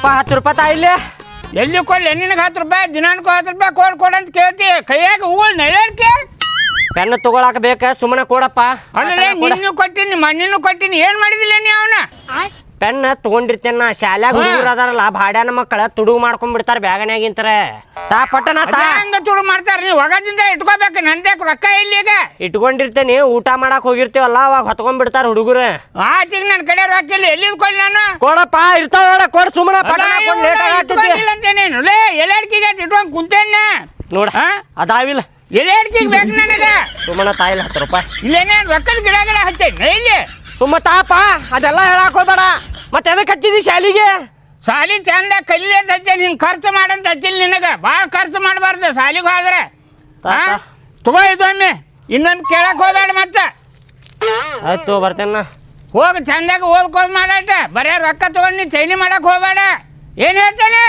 ಯಪ್ಪ 10 ರೂಪಾಯಿ ತಾಯಿಲ್ಲ ಎಲ್ಲಿ ಕೊಡ್ಲಿ ನಿನಗೆ 10 ರೂಪಾಯಿ ದಿನಾಂಕ 10 ರೂಪಾಯಿ ಕೊಡಂತ ಕೇಳ್ತಿ ಕೈಯಾಗ ಹೂಗಳು ನೆಳಕ್ಕೆ ಪೆನ್ ತಗೊಳಕ ಬೇಕ ಸುಮ್ಮನೆ ಕೊಡಪ್ಪ ಅಲ್ಲೇ ನಿನ್ನೂ ಕೊಟ್ಟಿನಿ ಮಣ್ಣಿನೂ ಕೊಟ್ಟಿನಿ ಏನ್ ಮಾಡಿದಿಲ್ಲ ನೀ ಅವನ ಪೆನ್ ತಗೊಂಡಿರ್ತೇನ ಶಾಲ್ಯಾಗ ಹುಡುಗರು ಅದಾರಲ್ಲ ಭಾಡ್ಯಾನ ಮಕ್ಕಳ ತುಡುಗು ಮಾಡ್ಕೊಂಡ್ ಬಿಡ್ತಾರ ಬ್ಯಾಗನ್ಯಾಗಿಂತರ ತಾ ಪಟ್ಟನ ಹಂಗ ತುಡು ಮಾಡ್ತಾರ ನೀ ಒಗದಿಂದ ಇಟ್ಕೋಬೇಕು ನಂದೇ ರೊಕ್ಕ ಇಲ್ಲಿ ಈಗ ಇಟ್ಕೊಂಡಿರ್ತೇನಿ ಊಟ ಮಾಡಕ್ ಹೋಗಿರ್ತೀವಲ್ಲ ಅವಾಗ ಹೊತ್ಕೊಂಡ್ ಬಿಡ್ತಾರ ಹುಡುಗರು ಆಚೆಗೆ ನನ್ನ ಕಡೆ ರೊಕ್ಕ ಇಲ್ಲ ಎಲ್ಲಿದ್ ಕೊಡ್ಲಿ ನಾನು ಕೊಡಪ್ಪ ಇರ್ತಾವ ನೋಡ ಕೊಡ್ ಸುಮ್ಮನೆ ಇಟ್ಕೊಂಡಿಲ್ಲಂತೇನೇನು ಎಲೆಡ್ಕಿಗೆ ಇಟ್ಕೊಂಡ್ ಕುಂತೇನ ನೋಡ ಅದಾವಿಲ್ಲ ಎಲೆಡ್ಕಿಗೆ ಬೇಕು ನನಗ ಸುಮ್ಮನೆ ತಾಯಿಲ್ಲ 10 ರೂಪಾಯಿ ಇಲ್ಲೇನೇ ರೊಕ್ಕದ ಗಿಡ ಹಚ್ಚೇನ ಇಲ್ಲಿ ಸುಮ್ಮ ತಾಪ ಅದೆಲ್ಲ ಹೇಳಕ್ ಹೋಗ್ಬೇಡ ಮತ್ತೆ ಎದಕ್ಕೆ ಹಚ್ಚಿದಿ ಶಾಲಿಗೆ ಸಾಲಿ ಚಂದ ಕಲಿ ಅಂತ ಹಚ್ಚೇನಿ ಹಿಂಗೆ ಖರ್ಚು ಮಾಡಂತ ಹಚ್ಚಿಲ್ಲ ನಿನಗ ಭಾಳ ಖರ್ಚು ಮಾಡಬಾರ್ದು ಸಾಲಿಗೆ ಹೋದ್ರೆ ತಗೋ ಇದು ಒಮ್ಮೆ ಇನ್ನೊಮ್ಮೆ ಕೇಳಕ್ ಹೋಗ್ಬೇಡ ಮತ್ತೆ ಆಯ್ತು ಬರ್ತೇನ ಹೋಗಿ ಚಂದಾಗ ಓದ್ಕೋದ್ ಮಾಡಾಟ ಬರೇ ರೊಕ್ಕ ತಗೊಂಡು ನೀ ಚೈನಿ ಮಾಡಕ್ ಹೋಗ್ಬೇಡ ಏನ್ ಹೇಳ್ತೇನೆ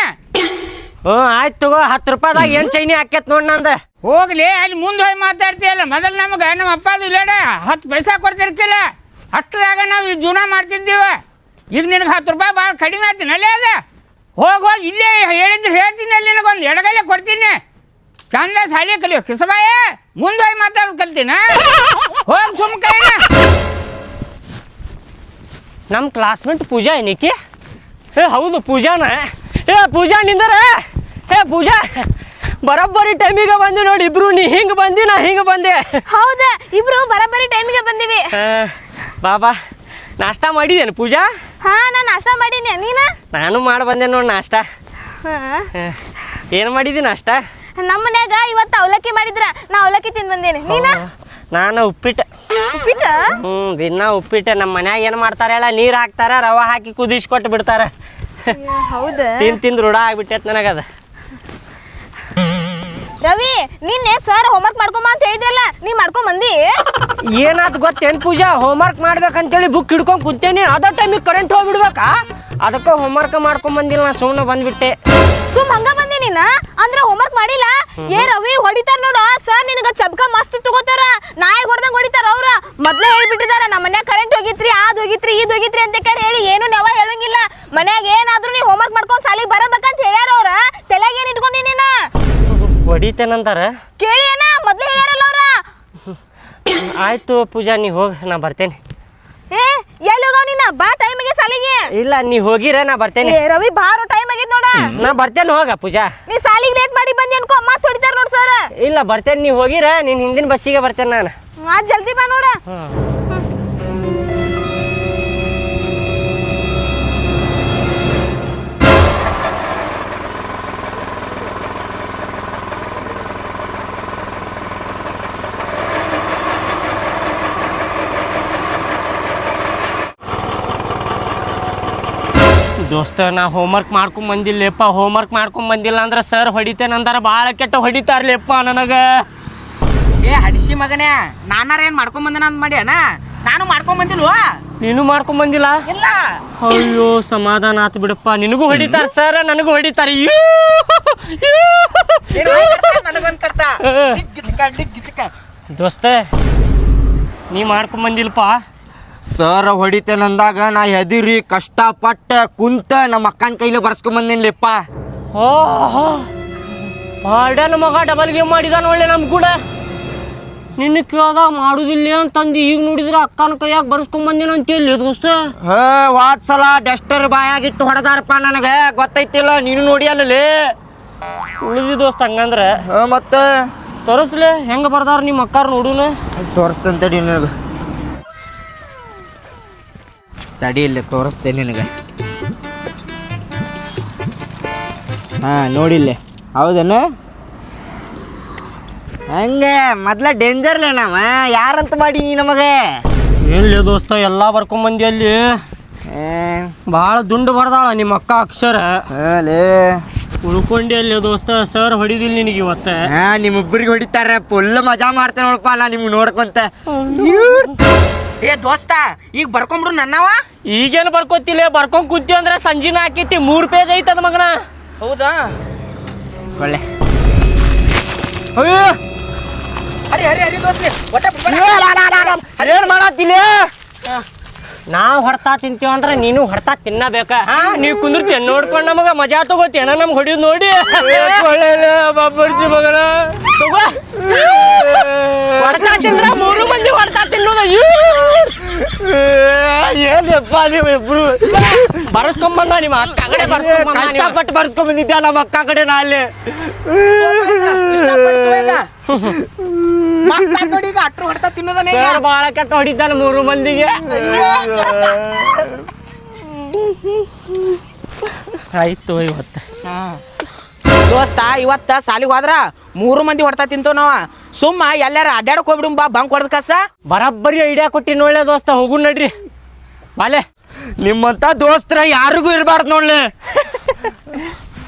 ಆಯ್ತು ತಗೋ 10 ರೂಪಾಯಿದಾಗ ಏನ್ ಚೈನಿ ಹಾಕೇತ್ ನೋಡ್ ನಂದ ಹೋಗ್ಲಿ ಅಲ್ಲಿ ಮುಂದೆ ಹೋಗಿ ಮಾತಾಡ್ತೀಯಲ್ಲ ಮೊದಲು ನಮಗೆ ನಮ್ಮ ಅಪ್ಪದು ಇಲ್ಲಾಡ 10 ಪೈಸಾ ಕೊಡ್ತಿರ್ಕಿಲ್ಲ ಅಷ್ಟರಾಗ ನಾವು ಜೀವನ ಮಾಡ್ತಿದ್ದೀವ ಈಗ ನಿನಗೆ 10 ರೂಪಾಯಿ ಭಾಳ ಕಡಿಮೆ ಆಯ್ತಿನಲ್ಲೇ ಅದ ಹೋಗಿ ಇಲ್ಲೇ ಹೇಳಿದ್ರೆ ಹೇಳ್ತೀನಿ ಅಲ್ಲಿ ನಿನಗೊಂದು ಎಡಗೈಲೆ ಕೊಡ್ತೀನಿ ಚಂದ ಸಾಲಿ ಕಲಿಯೋ ಕಿಸಬಾಯ ಮುಂದೆ ಹೋಗಿ ಮಾತಾಡೋದು ಕಲ್ತೀನ ಹೋಗಿ ಸುಮ್ ಕೈನ ನಮ್ಮ ಕ್ಲಾಸ್ಮೇಟ್ ಪೂಜಾ ಏನಕ್ಕೆ ಹೌದು ಪೂಜಾನ ಪೂಜಾ ನಿಂದರ ಪೂಜಾ ಬರೋಬ್ಬರಿ ಟೈಮಿಗೆ ಬಂದಿ ನೋಡಿ ಇಬ್ರು ನೀ ಹಿಂಗೆ ಬಂದಿ ನಾ ಹಿಂಗೆ ಬಂದೆ ಹೌದಾ ಇಬ್ರು ಬರೋಬ್ಬರಿ ಟೈಮಿಗೆ ಬಂದಿವಿ ಬಾಬಾ ನಾಷ್ಟಾ ಮಾಡಿದೇನು ಪೂಜಾ ಹಾ ನಾನು ನಾಷ್ಟಾ ಮಾಡೀನಿ ನೀನು ನಾನು ಮಾಡಿ ಬಂದೆ ನೋಡಿ ನಾಷ್ಟಾ ಏನು ಮಾಡಿದಿ ನಾಷ್ಟಾ ನಮ್ಮ ಮನ್ಯಾಗ ಇವತ್ತು ಅವಲಕ್ಕಿ ಮಾಡಿದ್ರ ನಾ ಅವಲಕ್ಕಿ ತಿಂದು ಬಂದೇನೆ ನೀನು ನಾನು ಉಪ್ಪಿಟ್ಟು ದಿನ ಉಪ್ಪಿಟ್ಟು ನಮ್ಮ ಮನ್ಯಾಗ ಏನು ಮಾಡ್ತಾರೆ ಹೇಳ ನೀರು ಹಾಕ್ತಾರ ರವೆ ಹಾಕಿ ಕುದಿಸ್ಕೊಟ್ಟು ಬಿಡ್ತಾರ ಹೌದಾ ತಿಂದು ರೂಢ ಆಗ್ಬಿಟ್ಟೈತೆ ನನಗದ ರವಿ ನಿನ್ನೆ ಸರ್ ಹೋಮ್ವರ್ಕ್ ಮಾಡ್ಕೊಂಬ ಅಂತ ಹೇಳಿದ್ರಲ್ಲ ನೀ ಮಾಡ್ಕೊಂಡ್ ಬಂದಿ ಏನಾದ್ ಗೊತ್ತೇನು ಪೂಜಾ ಹೋಮ್ವರ್ಕ್ ಮಾಡ್ಬೇಕಂತೇಳಿ ಬುಕ್ ಹಿಡ್ಕೊಂಡು ಕುಂತೇನಿ ಅದ ಟೈಮಿಗೆ ಕರೆಂಟ್ ಹೋಗ್ಬಿಡ್ಬೇಕಾ ಅದಕ್ಕೆ ಹೋಮ್ವರ್ಕ್ ಮಾಡ್ಕೊಂಡ್ ಬಂದಿಲ್ಲ ನಾ ಸುಮ್ಮನೆ ಬಂದ್ಬಿಟ್ಟೆ ಹಂಗ ಬಂದಿ ನೀನ ಅಂದ್ರೆ ಹೋಮ್ವರ್ಕ್ ಮಾಡಿಲ್ಲ ಏ ರವಿ ಹೊಡಿತಾರ ನೋಡ ಸರ್ ನಿನಗ ಚಬ್ಕ ಮಸ್ತ್ ತಗೋತಾರ ನಾಯಿಗೆ ಹೊಡೆದಂಗ್ ಹೊಡಿತಾರ ಅವ್ರ ಮೊದ್ಲೇ ಹೇಳ್ಬಿಟ್ಟಿದಾರ ನಮ್ಮ ಮನ್ಯಾಗ ಕರೆಂಟ್ ಹೋಗಿತ್ರಿ ಅದ್ ಹೋಗಿತ್ರಿ ಇದ್ ಹೋಗಿತ್ರಿ ಅಂತ ಕೇಳಿ ಹೇಳಿ ಏನು ನಾವ ಹೇಳಂಗಿಲ್ಲ ಮನ್ಯಾಗ ಏನಾದ್ರು ನೀ ಹೋಮ್ವರ್ಕ್ ಮಾಡ್ಕೊಂಡ್ ಸಾಲಿಗೆ ಬರಬೇಕಂತ ಹೇಳ್ಯಾರ ಅವ್ರ ತಲೆಗೆ ಏನ್ ಇಟ್ಕೊಂಡಿ ನೀನ ಹೊಡಿತೇನಂತಾರ ಕೇಳಿ ಏನ ಮೊದ್ಲೇ ಹೇಳ್ಯಾರಲ್ಲ ಅವ್ರ ಆಯ್ತು ಪೂಜಾ ನೀ ಹೋಗಿ ನಾ ಬರ್ತೇನೆ ಏ ಎಲ್ಲಿ ಹೋಗವ ನೀನ ಬಾ ಟೈಮಿಗೆ ಸಾಲಿಗೆ ಇಲ್ಲ ನೀ ಹೋಗಿರ ನಾ ಬರ್ತೇನೆ ರವಿ ಬಾರೋ ಟೈಮ್ ಆಗೈತ್ ನೋಡ ನಾ ಬರ್ತೇನೆ ಹೋಗ ಪೂಜಾ ನೀ ಸಾಲಿಗೆ ಲೇಟ್ ಮಾಡಿ ಬಂದಿ ಅನ್ಕೋ ಮತ್ ಹೊಡಿತಾರ ನೋಡ್ ಸರ್ ಇಲ್ಲ ಬರ್ತೇನೆ ನೀ ಹೋಗಿರ ನೀನ್ ಹಿಂದಿನ ಬಸ್ಸಿಗೆ ಬರ್ತೇನೆ ನಾನು ಜಲ್ದಿ ಬಾ ನೋಡ ದೋಸ್ತ ನಾ ಹೋಮ್ವರ್ಕ್ ಮಾಡ್ಕೊಂಡ್ ಬಂದಿಲ್ಲಪ್ಪ ಹೋಮ್ವರ್ಕ್ ಮಾಡ್ಕೊಂಡ್ ಬಂದಿಲ್ಲ ಅಂದ್ರೆ ಸರ್ ಹೊಡಿತೇನಂದಾರ ಭಾಳ ಕೆಟ್ಟ ಹೊಡಿತಾರ್ಲೇಪ್ಪ ನನಗ ಏ ಹಡಿಸಿ ಮಗನೇ ನಾನಾರ ಏನ್ ಮಾಡ್ಕೊಂಡ್ ಬಂದ ಅಂತ ಮಾಡಿ ಅಣ್ಣ ನಾನು ಮಾಡ್ಕೊಂಡ್ ಬಂದಿಲ್ವಾ ನೀನು ಮಾಡ್ಕೊಂಡ್ ಬಂದಿಲ್ಲ ಇಲ್ಲ ಅಯ್ಯೋ ಸಮಾಧಾನ ಆತು ಬಿಡಪ್ಪ ನಿನಗೂ ಹೊಡಿತಾರ ಸರ್ ನನಗೂ ಹೊಡಿತಾರ ನನಗೊಂದ್ ಕರ್ತ ಗಿಚ್ಚಕ ದೋಸ್ತ ನೀ ಮಾಡ್ಕೊಂಡ್ ಬಂದಿಲ್ಪ ಸರ್ ಹೊಡಿತೇನಂದಾಗ ನಾ ಹೆದಿರಿ ಕಷ್ಟಪಟ್ಟ ಕುಂತ ನಮ್ಮ ಅಕ್ಕನ ಕೈಲಿ ಬರ್ಸ್ಕೊಂಡ್ ಬಂದಿನ್ಲಿಪ್ಪ ನನ್ನ ಮಗ ಡಬಲ್ ಗೇಮ್ ಮಾಡಿದ ಒಳ್ಳೆ ನಮ್ ಕೂಡ ನಿನ್ನ ಕೇಳ್ದಾಗ ಮಾಡುದಿಲ್ಲ ಅಂತಂದು ಈಗ ನೋಡಿದ್ರೆ ಅಕ್ಕನ ಕೈಯಾಗ ಬರ್ಸ್ಕೊಂಡ್ ಬಂದಿನ ಅಂತೇಳಿ ದೋಸ್ತ ವಾದ್ ಸಲ ಡಸ್ಟರ್ ಬಾಯಾಗಿಟ್ಟು ಹೊಡೆದಾರಪ್ಪ ನನಗೆ ಗೊತ್ತೈತಿಲ್ಲ ನೀನು ನೋಡಿ ಅಲ್ಲಿ ಉಳಿದಿ ದೋಸ್ತ ಹಂಗಂದ್ರ ಮತ್ತೆ ತೋರಿಸ್ಲಿ ಹೆಂಗ ಬರ್ದಾರ ನಿಮ್ಮ ಅಕ್ಕಾರ ನೋಡುನ ತೋರಿಸ್ತಂತಡಿ ನಿನಗೆ ತಡಿ ಇಲ್ಲಿ ತೋರಿಸ್ತೇನೆ ನಿನಗೆ ನೋಡಿಲ್ಲ ಹೌದೇನು ಹಂಗೆ ಮೊದ್ಲ ಡೇಂಜರ್ಲೇ ನಾವ ಯಾರಂತ ಮಾಡಿ ನಮಗೆ ಎಲ್ಲಿ ದೋಸ್ತ ಎಲ್ಲ ಬರ್ಕೊಂಬಂದಿ ಅಲ್ಲಿ ಭಾಳ ದುಂಡು ಬರ್ದಾಳ ನಿಮ್ಮ ಅಕ್ಕ ಅಕ್ಷರ ಉಳ್ಕೊಂಡಿ ಅಲ್ಲಿ ದೋಸ್ತ ಸರ್ ಹೊಡಿದಿಲ್ಲ ನಿನಗೆ ಇವತ್ತ ನಿಮ್ಮಿಬ್ಬರಿಗೆ ಹೊಡಿತಾರ ಫುಲ್ ಮಜಾ ಮಾಡ್ತೇನೆ ನೋಡಪ್ಪ ನಾ ನಿಮ್ಗೆ ನೋಡ್ಕೊಂತ ಏ ದೋಸ್ತ ಈಗ ಬರ್ಕೊಂಬಿಡು ನನ್ನವ ಈಗೇನು ಬರ್ಕೋತಿಲ್ಲ ಬರ್ಕೊಂಡ್ ಕುಂತಿ ಅಂದ್ರೆ ಸಂಜಿನ ಹಾಕೈತಿ 3 ಪೇಜ್ ಐತದ ಮಗನ ಹೌದಾ ಒಳ್ಳೆ ಹರಿ ಹರಿ ಹರಿ ದೋಸ್ತಿ ಏನ್ ಮಾಡತ್ತಿಲ್ಲ ನಾವು ಹೊಡ್ತಾ ತಿಂತೀವಿ ಅಂದ್ರೆ ನೀನು ಹೊಡ್ತಾ ತಿನ್ನಬೇಕ ಹಾ ನೀವು ಕುಂದಿರ್ತೀಯ ನೋಡ್ಕೊಂಡು ನಮಗ ಮಜಾ ತಗೋತೀಯನ ನಮ್ಗೆ ಹೊಡಿಯೋದು ನೋಡಿ ಬಾಬರ್ಜಿ ಮಗನ ತಗೋ ಹೊಡ್ತಾ ತಿಂದ್ರ 3 ಮಂದಿ ಹೊಡ್ತಾ ತಿನ್ನೋದ ಏನಪ್ಪ ನೀವು ಇಬ್ರು ಬರ್ಸ್ಕೊಂಬಂದ ನಿಮ್ಮ ಅಕ್ಕ ಕಡೆ ಕಷ್ಟಪಟ್ಟು ಬರ್ಸ್ಕೊಂಡ್ಬಂದಿದ್ದೆ ನಮ್ಮ ಅಕ್ಕ ಕಡೆ ನಾ ಅಲ್ಲಿ ಮಸ್ತ್ ಆತ್ ನೋಡಿ ಈಗ ಅಟ್ರು ಹೊಡ್ತಾ ತಿನ್ನೋದನ್ನ ಈಗ. ಸರ್ ಬಾಳ ಕೆಟ್ಟ ಹೊಡಿತಾನ 3 ಮಂದಿಗೆ ಆಯ್ತು ಇವತ್ತು ದೋಸ್ತ ಇವತ್ತ ಸಾಲಿಗೆ ಹೋದ್ರ 3 ಮಂದಿ ಹೊಡ್ತಾ ತಿಂತವ್ ನಾವ ಸುಮ್ಮ ಎಲ್ಲಾರ ಅಡ್ಡಾಡಕ್ ಹೋಗ್ಬಿಡು ಬಾ ಬಂಕ್ ಹೊಡೆದ ಕಸ ಬರಬ್ಬರಿ ಐಡಿಯಾ ಕೊಟ್ಟಿನ ಒಳ್ಳೆ ದೋಸ್ತ ಹೋಗು ನಡ್ರಿ ಬಾಲೆ ನಿಮ್ಮಂತ ದೋಸ್ತರ ಯಾರಿಗೂ ಇರಬಾರ್ದು ನೋಡ್ಲಿ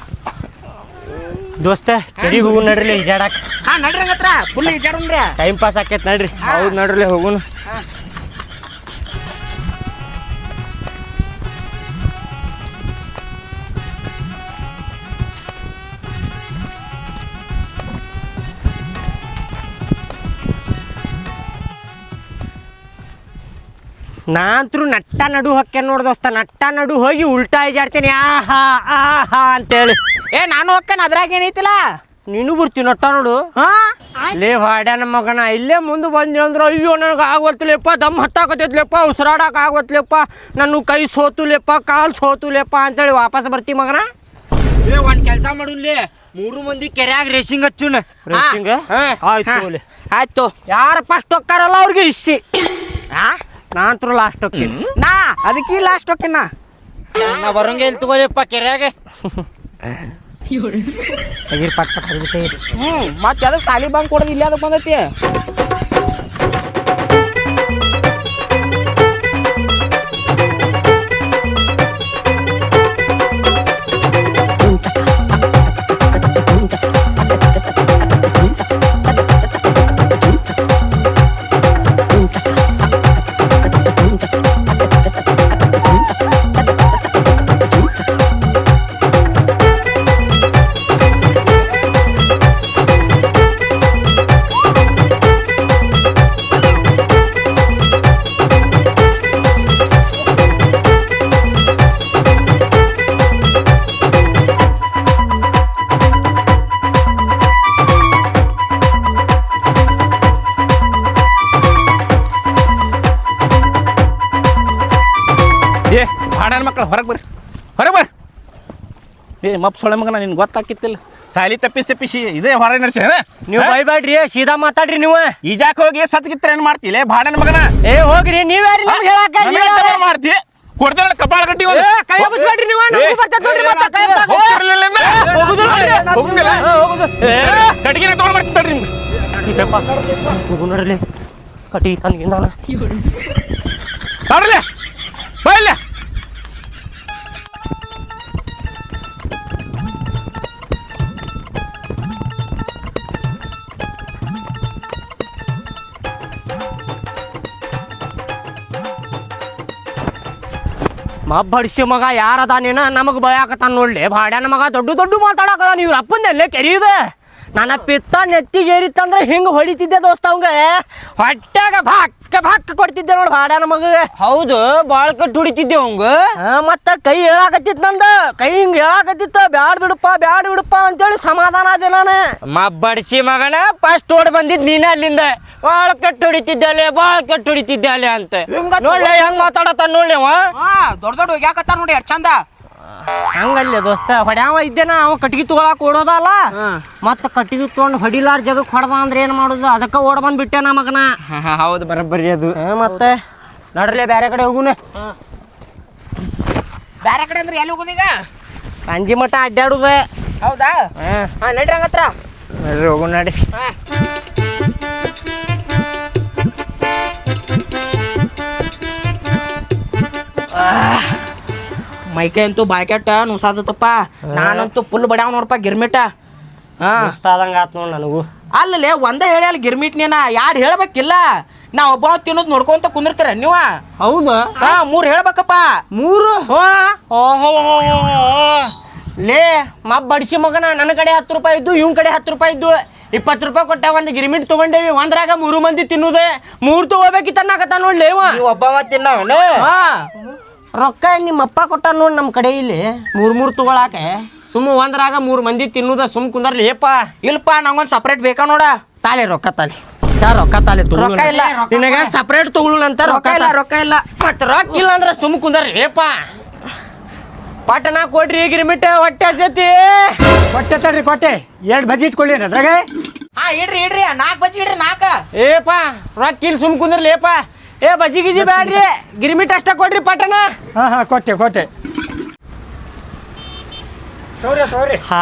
ದೋಸ್ತ ಕೆಡಿಗೆ ಹೋಗು ನಡ್ರಿ ಈಜಾಡಕ್ ಹಾ ನಡ್ರಿ ಹಂಗತ್ರ ಫುಲ್ ಈಜಾಡುನ್ರಿ ಟೈಮ್ ಪಾಸ್ ಆಕೈತ್ ನಡ್ರಿ ಹೌದು ನಡ್ರಲಿ ಹೋಗುನು ನಾಂತ್ರು ನಟ್ಟ ನಡು ಹೊಕ್ಕೆ ನೋಡ್ ದೋಸ್ತ ನಟ್ಟ ನಡು ಹೋಗಿ ಉಲ್ಟಾ ಈಜಾಡ್ತೀನಿ ಆಹಾ ಆಹಾ ಅಂತೇಳಿ ಏ ನಾನು ಹೋಗ್ಕೇನ ಅದ್ರಾಗ ಏನೈತಿಲ್ಲ ನೀನು ಬರ್ತೀವಿ ನಟ್ಟ ನೋಡು ಹಾ ಲೇ ಹಾಡ್ಯಾನ ಮಗನ ಇಲ್ಲೇ ಮುಂದೆ ಬಂದಿ ಅಂದ್ರೆ ಅಯ್ಯೋ ನನಗೆ ಆಗೋತ್ಲೆಪ್ಪ ದಮ್ ಹತ್ತಾಕತ್ತೈತ್ಲೆಪ್ಪ ಉಸಿರಾಡಕ್ ಆಗೋತ್ಲೆಪ್ಪ ನನ್ನ ಕೈ ಸೋತುಲೆಪ್ಪ ಕಾಲು ಸೋತುಲೆಪ್ಪ ಅಂತೇಳಿ ವಾಪಸ್ ಬರ್ತಿ ಮಗನ ಒಂದ್ ಕೆಲಸ ಮಾಡುನ್ಲಿ 3 ಮಂದಿ ಕೆರೆಯಾಗ ರೇಸಿಂಗ್ ಹಚ್ಚುನ್ ರೇಸಿಂಗ್ ಆಯ್ತು ತಗೋಲಿ. ಆಯ್ತು ಯಾರು ಫಸ್ಟ್ ಹೋಗ್ತಾರಲ್ಲ ಅವ್ರಿಗೆ ಇಸ್ಸಿ ಹಾ ನಾಂತ್ರು ಲಾಸ್ಟ್ ಹೋಗ್ತೀನಿ ನಾ ಅದಕ್ಕೆ ಲಾಸ್ಟ್ ಹೋಗ್ಕೇನ ನಾ ಬರಂಗೆ ಇಲ್ಲಿ ತಗೋಲಿಪ್ಪ ಕೆರೆಯಾಗ ತೆಗೀರಿ ಪಟ್ ಪಟ್ ಹರಿಬಿಟ್ಟೆ ಮತ್ತೆ ಅದಕ್ಕೆ ಸಾಲಿ ಬಂಕ್ ಕೊಡೋದು ಇಲ್ಲಿ ಅದಕ್ಕೆ ಬಂದೈತಿ ಏ ಹಾಡನ ಮಕ್ಕಳು ಹೊರಗೆ ಬರ್ರಿ ಬರ್ರಿ ಏ ಮಪ್ ಸೊಳ್ಳೆ ಮಗನ ನಿನ್ಗೆ ಗೊತ್ತಾಕಿತ್ತಿಲ್ಲ ಸಾಲಿ ತಪ್ಪಿಸಿ ಇದೇ ಹೊರಗೆ ನಡೆಸಿ ನೀವು ಬೈಬೇಡ್ರಿ ಸೀದಾ ಮಾತಾಡ್ರಿ ನೀವು ಈಜಾಕ್ ಹೋಗಿ ಸತ್ಗಿತ್ರ ಏನು ಮಾಡ್ತಿಲ್ಲ ಭಾಡನ ಮಗನ ಏ ಹೋಗ್ರಿ ನೀವ್ಯಾರಿ ನಮ್ಗೆ ಹೇಳಾಕ ಮಾಡ್ತಿ ಕೊಡ್ತೇನೆ ಕಪಾಳ ಗಟ್ಟಿ ಕೈ ಹಬ್ಬಿಸ್ಬೇಡ್ರಿ ನೀವು ನಮಗೂ ಬರ್ತೈತೆ ನೋಡ್ರಿ ಮತ್ತೆ ಕೈ ಎತ್ತಾಕ. ಹೋಗುದಿಲ್ಲ? ಕಟ್ಟಿಗೆ ತಗೊಂಡ್ ಬರ್ತೀನಿ ನಿಮ್ಗೆ ಹೋಗು ನೋಡ್ರಿ ಕಟಿ ತನಗಿಂದಾನ ಬರ್ರಲ್ಲ ಬೈಲ್ಲ ಬಡಿಸಿ ಮಗ ಯಾರದಾನೇನ ನಮಗೆ ಬಯಾಕತ್ತಾನ ನೋಡ್ಲಿ ಭಾಡ್ಯಾನ ಮಗ ದೊಡ್ಡ ಮಾತಾಡಕದ ನೀವು ಅಪ್ಪಂದಲ್ಲೇ ಕೆರಿಯುದ ನನ್ನ ಪಿತ್ತ ನೆತ್ತಿಗೆ ಏರಿತ್ತಂದ್ರೆ ಹಿಂಗೆ ಹೊಡಿತಿದ್ದೆ ದೋಸ್ತ ಅವಂಗ ಹೊಟ್ಟಾಗ ಭಾಕ್ ಕೊಡ್ತಿದ್ದೆ ನೋಡಿ ಭಾಡ್ಯಾನ ಮಗ ಹೌದು ಬಾಳ ಕಟ್ಟು ಹೊಡಿತಿದ್ದೆ ಅವಂಗ ಮತ್ತೆ ಕೈ ಹೇಳಾಕತ್ತಿತ್ತು ನಂದ ಕೈ ಹಿಂಗೆ ಹೇಳಾಕತ್ತಿತ್ತ ಬ್ಯಾಡ್ ಬಿಡಪ್ಪ ಅಂತೇಳಿ ಸಮಾಧಾನ ಅದೇ ನಾನು ಬಡಿಸಿ ಮಗನ ಫಸ್ಟ್ ಓಡ್ ಬಂದಿದ್ ನೀನ ಅಲ್ಲಿಂದ ಬಾಳ ಕಟ್ಟು ಹೊಡಿತಿದ್ದೆ ಅಲ್ಲೇ ಅಂತ ನೋಡ್ಲೆ ಹೆಂಗ್ ಮಾತಾಡತ್ತ ನೋಡ್ಲಿ ಅವ ಹಾ ದೊಡ್ಡ ಹೋಗ್ಯಾಕತ್ತಾರ ನೋಡಿ ಎಷ್ಟು ಚಂದ ಹಂಗಲ್ಲೇ ದೋಸ್ತ ಹೊಡ್ಯಾವ ಇದ್ದೇನ ಅವ ಕಟ್ಟಿಗೆ ತಗೊಳಕ್ ಓಡೋದಲ್ಲ ಮತ್ತ ಕಟ್ಟಿಗೆ ತಗೊಂಡು ಹೊಡಿಲಾರ ಜಗಕ್ಕೆ ಹೊಡೆದ ಅಂದ್ರೆ ಏನ್ ಮಾಡುದು ಅದಕ್ಕೆ ಓಡ್ ಬಂದ್ಬಿಟ್ಟೆ ನಾ ಮಗನ ಹೌದು ಬರಬ್ಬರಿ ಅದು ಮತ್ತೆ ನಡ್ರಲೆ ಬೇರೆ ಕಡೆ ಹೋಗುನೆ ಬೇರೆ ಕಡೆ ಅಂದ್ರೆ ಎಲ್ಲಿ ಹೋಗೋದೀಗ ಸಂಜೆ ಮಠ ಅಡ್ಡಾಡುದ ಹೌದಾ ಹಾ ನಡ್ರಿ ಹಂಗತ್ರ ಹೋಗು ನಡಿ ಮೈಕೈ ಅಂತೂ ಬಾಳ್ಕೆಟ್ಟ ನುಸಾದತ್ತಪ್ಪ ನಾನಂತೂ ಫುಲ್ ಬಡ್ಯಾವ ನೋಡಪ್ಪ ಗಿರ್ಮಿಟ ಹಾ ಸುಸ್ತಾದಂಗ ಆತ್ ನೋಡ್ ನನಗೂ ಅಲ್ಲೇ ಒಂದೇ ಹೇಳಿ ಅಲ್ಲಿ ಗಿರ್ಮಿಟ್ ನೀನ ಯಾರು ಹೇಳ್ಬೇಕಿಲ್ಲ ನಾ ಒಬ್ಬ ತಿನ್ನೋದು ನೋಡ್ಕೊಂತ ಕುಂದಿರ್ತೀರ ನೀವ ಹೌದಾ ಹಾ 3 ಹೇಳ್ಬೇಕಪ್ಪ 3 ಹಾ ಲೇ ಬಡಿಸಿ ಮಗನ ನನ್ನ ಕಡೆ 10 ರೂಪಾಯಿ ಇದ್ದು ಇವ್ನ ಕಡೆ 10 ರೂಪಾಯಿ ಇದ್ದು 20 ರೂಪಾಯಿ ಕೊಟ್ಟ ಒಂದು ಗಿರ್ಮಿಟ್ ತಗೊಂಡೇವಿ ಒಂದ್ರಾಗ 3 ಮಂದಿ ತಿನ್ನುದೆ 3 ತಗೋಬೇಕಿತ್ತ ಅನ್ನಕತ್ತ ನೋಡ್ಲಿ ಇವ ಒಬ್ಬ ತಿನ್ನವನ ರೊಕ್ಕ ನಿಮ್ಮ ಅಪ್ಪ ಕೊಟ್ಟ ನೋಡಿ ನಮ್ಮ ಕಡೆ ಇಲ್ಲಿ 3 ತಗೊಳಾಕೆ ಸುಮ್ಮ ಒಂದ್ರಾಗ 3 ಮಂದಿ ತಿನ್ನುದ ಸುಮ್ ಕುಂದರ್ಲಿ ಏಪ ಇಲ್ಪ ನಂಗೊಂದು ಸಪ್ರೇಟ್ ಬೇಕಾ ನೋಡ ತಾಲೆ ರೊಕ್ಕ ತಾಲೆ ರೊಕ್ಕ ತಾಲೆ ರೊಕ್ಕ ಇಲ್ಲ. ನಿನಗ ಸಪ್ರೇಟ್ ತಗೊಳ್ಳು ಅಂತ ರೊಕ್ಕ ಇಲ್ಲ ಮತ್ ರೊಕ್ಕ ಇಲ್ಲ ಅಂದ್ರೆ ಸುಮ್ ಕುಂದರ್ಲಿ ಏಪ ಪಟನ ಕೊಡ್ರಿ ಗಿರ್ಮಿಟ್ ಹೊಟ್ಟೆ ಹಚ್ಚತಿ ಹೊಟ್ಟೆ ತಡ್ರಿ ಕೊಟ್ಟೆ 2 ಬಜಿ ಇಟ್ಕೊಳ್ಳಿ ಅದ್ರಾಗ ಹಾ ಇಡ್ರಿ 4 ಬಜ್ಜಿ ಇಡ್ರಿ 4 ಏಪ ರೊಕ್ಕ ಇಲ್ಲಿ ಸುಮ್ ಕುಂದ್ರಲಿ ಏಪ ಏ ಬಜ್ಜಿ ಗಿಜಿ ಬ್ಯಾಡ್ರಿ ಗಿರ್ಮಿಟ್ ಅಷ್ಟ ಕೊಡ್ರಿ ಪಟನ ಹಾಂ ಕೊಟ್ಟೆ ತೋರಿ ಹಾ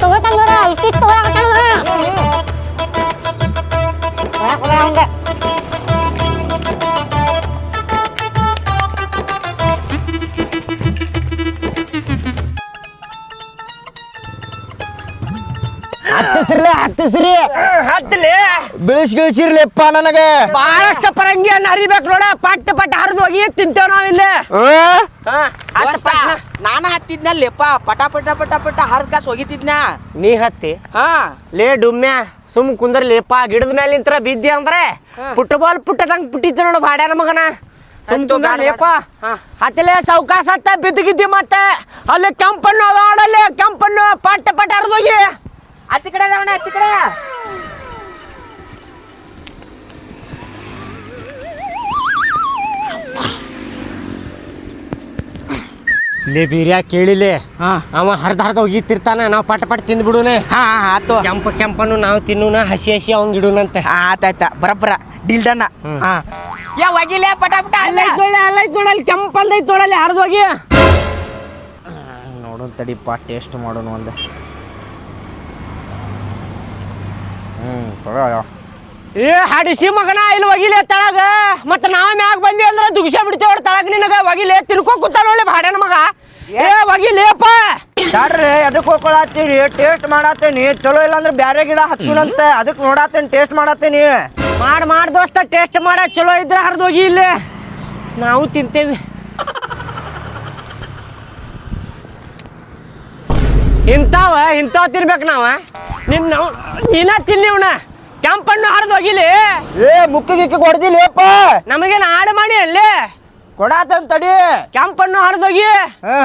ತಗೋತಾನ ನೋಡ ಇಷ್ಟಿಷ್ಟು ತಗೊಳಕತ್ತಾನ ಹಂಗ ಹತ್ತಲಿ ಬಿಳಿಸ್ಗಿಳಿಸಿರ್ಲಿಪ್ಪ ನನಗೆ ಬಹಳಷ್ಟು ಪರಂಗಿಯನ್ನ ಹರಿಬೇಕು ನೋಡ ಪಟ್ಟ ಹರಿದು ಹೋಗಿ ತಿಂತೇವ್ ನಾವ್ ಇಲ್ಲಿ ನಾನು ಹತ್ತಿದ್ನಲ್ಲಿಪ್ಪ ಪಟ ಹರ್ದ್ ಕಾಸು ಹೋಗಿತ್ತಿದ್ನ ನೀ ಹತ್ತಿ ಹಾ ಲೇ ಡುಮ್ಯಾ ಸುಮ್ ಕುಂದ್ರಲಿಪ್ಪ ಗಿಡದ ಮೇಲೆ ನಿಂತ್ರ ಬಿದ್ದಿ ಅಂದ್ರೆ ಫುಟ್ಬಾಲ್ ಪುಟ್ಟದಂಗ್ ಪುಟ್ಟಿತ್ತು ನೋಡು ಬಾಡ್ಯಾನ ಮಗನ ಸುಮ್ ಕುಂದ್ರಲಿಪ್ಪ ಹತ್ತಲೇ ಚೌಕಾಸ ಹತ್ತ ಬಿದ್ದಿಗಿದ್ದಿ ಮತ್ತೆ ಅಲ್ಲಿ ಕೆಂಪನ್ನು ಅದಾಡಲ್ಲಿ ಕೆಂಪನ್ನು ಪಟ್ಟ ಹರಿದೋಗಿ ಆಚೆ ಕಡೆ ಅದಾವಣ ಆಚೆ ಕಡೆ ಲೇ ಬೀರ್ಯಾ ಕೇಳಿಲೆ ಹಾ ಅವ ಹರ್ದ ಹೋಗಿತ್ತಿರ್ತಾನ ನಾವು ಪಟ ತಿಂದ್ ಬಿಡುನೆ ಹಾ ಆತು ಕೆಂಪನ್ನು ನಾವು ತಿನ್ನೋಣ ಹಸಿ ಅವಂಗ್ ಇಡುನಂತೆ ಆತಾಯ್ತ ಬರಬ್ಬರ ಡೀಲ್ ಡನ್ನ ಹಾ ಯಾ ಒಗಿಲೆ ಪಟ ಅಲ್ಲೈತ್ ನೋಡಲ್ಲಿ ಕೆಂಪಂದೈತ್ ನೋಡಲ್ಲಿ ಹರಿದೋಗಿ ನೋಡೋಣ ತಡಿಪ್ಪ ಟೇಸ್ಟ್ ಮಾಡೋಣ ಒಂದು ಏ ಹಡಿಸಿ ಮಗನ ಇಲ್ಲಿ ಒಗಿಲೆ ತಳಗ ಮತ್ತ ನಾವ್ ಮ್ಯಾಗ ಬಂದಿ ಅಂದ್ರ ದುಗ್ಸ ಬಿಡ್ತೇವ ತಳಗ ನಿನಗ ಒಗಿಲೆ ತಿನ್ಕೋ ಕೂತ ನೋಡಿ ಭಾಡ್ಯಾನ ಮಗ ಏ ಒಗಿಲೇಪ ತಡ್ರಿ ಅದಕ್ಕೆ ಹೋಗ್ಕೊಳತ್ತೀರಿ ಟೇಸ್ಟ್ ಮಾಡತ್ತೀನಿ ಚಲೋ ಇಲ್ಲ ಅಂದ್ರೆ ಬ್ಯಾರೆ ಗಿಡ ಹತ್ತುನಂತೆ ಅದಕ್ಕೆ ನೋಡತ್ತೀನಿ ಟೇಸ್ಟ್ ಮಾಡತ್ತೀನಿ ಮಾಡ್ ದೋಸ್ತ ಟೇಸ್ಟ್ ಮಾಡ ಚಲೋ ಇದ್ರೆ ಹರಿದೋಗಿ ಇಲ್ಲಿ ನಾವು ತಿಂತೇವಿ ಇಂಥವ್ ತಿನ್ಬೇಕು ನಾವ ನೀನ ತಿನ್ನಿ ಇವನ ಕೆಂಪಣ್ಣು ಹರಿದೋಗಿಲಿ ಏ ಮುಕ್ಕಿಗೆ ಹೊಡೆದಿಲ್ಲಪ್ಪ ನಮಗೇನು ಆಡು ಮಾಡಿ ಅಲ್ಲಿ ಕೊಡಾತನ್ ತಡಿ ಕೆಂಪಣ್ಣು ಹರಿದೋಗಿ ಹಾ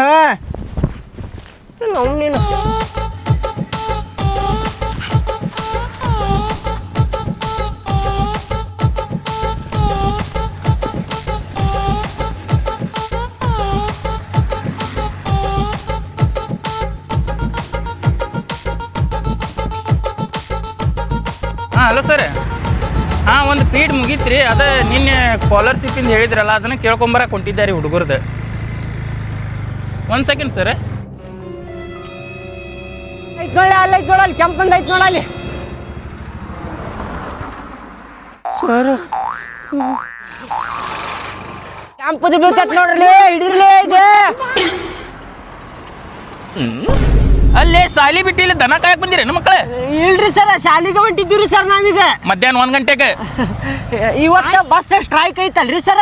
ನೀನು ಹಲೋ ಸರ್ ಒಂದು ಫೀಡ್ ಮುಗೀತ್ರಿ ಅದ ನಿನ್ನೆ ಸ್ಕಾಲರ್ಶಿಪ್ಪಿಂದ ಹೇಳಿದ್ರಲ್ಲ ಅದನ್ನು ಕೇಳ್ಕೊಂಬರಕ್ಕೆ ಹೊಂಟಿದ್ದಾರೆ ಹುಡುಗರ್ದು 1 ಸೆಕೆಂಡ್ ಸರ್ ಐತ್ ನೋಡ ಅಲ್ಲೈತ್ ನೋಡಲ್ಲಿ ಕೆಂಪಂದ ಐತ್ ನೋಡಲ್ಲಿ ಸರ್ ಕೆಂಪದ ಬೀಳ್ತೈತ್ ನೋಡ್ರಿ ಹಿಡಿರ್ಲಿ ಇದೆ ಅಲ್ಲೇ ಶಾಲಿ ಬಿಟ್ಟು ಇಲ್ಲಿ ದನ ಕಾಯಕ್ ಬಂದಿರಿ ನಮ್ಮ ಮಕ್ಕಳೇ ಇಲ್ರಿ ಸರ್ ಶಾಲಿಗೆ ಹೊಂಟಿದ್ದೀವಿ ಸರ್ ನಾವೀಗ ಮಧ್ಯಾಹ್ನ 1 ಗಂಟೆಗೆ ಇವತ್ತ ಬಸ್ ಸ್ಟ್ರೈಕ್ ಐತಲ್ರಿ ಸರ್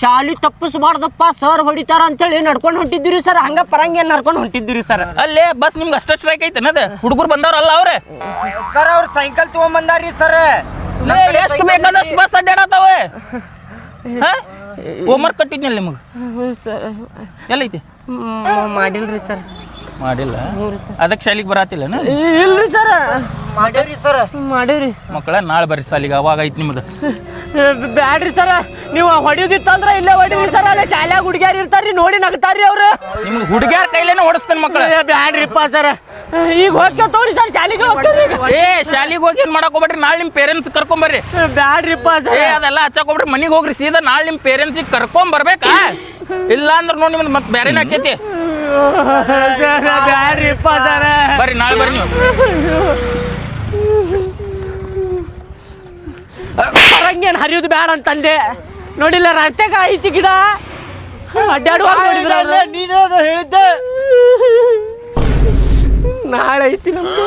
ಶಾಲಿ ತಪ್ಪಿಸ್ಬಾರ್ದಪ್ಪ ಸರ್ ಹೊಡಿತಾರ ಅಂತೇಳಿ ನಡ್ಕೊಂಡು ಹೊಂಟಿದ್ದೀರಿ ಸರ್ ಹಂಗ ಪರಂಗಿ ನಡ್ಕೊಂಡು ಹೊಂಟಿದ್ದೀರಿ ಸರ್ ಅಲ್ಲೇ ಬಸ್ ನಿಮ್ಗೆ ಅಷ್ಟ ಸ್ಟ್ರೈಕ್ ಐತೇನದ ಹುಡುಗರು ಬಂದವ್ರಲ್ಲ ಅವ್ರೆ ಸರ್ ಅವ್ರು ಸೈಕಲ್ ತಗೊಂಬಂದಾರಿ ಸರ್ ಎಷ್ಟು ಬೇಕಾದಷ್ಟು ಬಸ್ ಅಡ್ಡಾಡತಾವೆ ಹೋಮ್ವರ್ಕ್ ಕಟ್ಟಿದ್ನಲ್ಲ ನಿಮಗೆ ಎಲ್ಲೈತಿ ಮಾಡಿಲ್ರಿ ಸರ್ ಮಾಡಿಲ್ಲ ಅದಕ್ಕೆ ಶಾಲಿಗೆ ಬರತ್ತಿಲ್ಲನ ಇಲ್ರಿ ಸರ್ ಮಾಡೇವ್ರಿ ಸರ್ ಮಾಡೇವ್ರಿ ಮಕ್ಕಳ ನಾಳೆ ಬರ್ರಿ ಶಾಲಿಗೆ ಅವಾಗ ಐತಿ ನಿಮ್ದು ಬ್ಯಾಡ್ರಿ ಸರ್ ನೀವು ಹೊಡಿಯೋದಿತ್ತಂದ್ರ ಇಲ್ಲೇ ಹೊಡಿರಿ ಸರ್ ಅಲ್ಲೇ ಶಾಲ್ಯಾಗ ಹುಡುಗ್ಯಾರ ಇರ್ತಾರ್ರಿ ನೋಡಿ ನಗ್ತಾರ್ರಿ ಅವ್ರು ನಿಮ್ಗೆ ಹುಡುಗ್ಯಾರ ಕೈಲೇನೆ ಓಡಿಸ್ತೇನೆ ಮಕ್ಕಳ ಬ್ಯಾಡ್ರಿಪ್ಪ ಸರ್ ಈಗ ಹೋಗ್ತೇವ್ರಿ ಸರ್ ಶಾಲಿಗೆ ಹೋಗ್ತೀವಿ ಏ ಶಾಲಿಗೆ ಹೋಗಿ ಏನ್ ಮಾಡಕ್ ಹೋಗ್ಬೇಡ್ರಿ ನಾಳೆ ನಿಮ್ ಪೇರೆಂಟ್ಸ್ ಕರ್ಕೊಂಬರ್ರಿ ಬ್ಯಾಡ್ರಿಪ್ಪ ಏ ಸರ್ ಅದೆಲ್ಲ ಹಚ್ಚಕ್ ಹೋಗ್ಬಿಡ್ರಿ ಮನಿಗೆ ಹೋಗ್ರಿ ಸೀದಾ ನಾಳೆ ನಿಮ್ ಪೇರೆಂಟ್ಸಿಗೆ ಕರ್ಕೊಂಡ್ ಬರ್ಬೇಕಾ ಇಲ್ಲ ಅಂದ್ರೆ ನೋಡಿ ನಿಮ್ದು ಮತ್ತೆ ಬೇರೆನೇ ಆಕೈತಿ ಬ್ಯಾಡ್ರಿಪ್ಪ ಸರ್ ಬರ್ರಿ ನಾಳೆ ಬರ್ರಿ ನೀವು ಪರಂಗೇನು ಹರಿಯೋದು ಬ್ಯಾಡ ಅಂತಂದೆ ನೋಡಿಲ್ಲ ರಸ್ತೆಗೆ ಐತಿ ಗಿಡ ಅಡ್ಡಾಡುವಾಗ ನೋಡಿದ್ರ ಅವ್ರು. ನೀನೇ ಹೇಳಿದ್ದೆ. ನಾಳೆ ಐತಿ ನಮ್ದು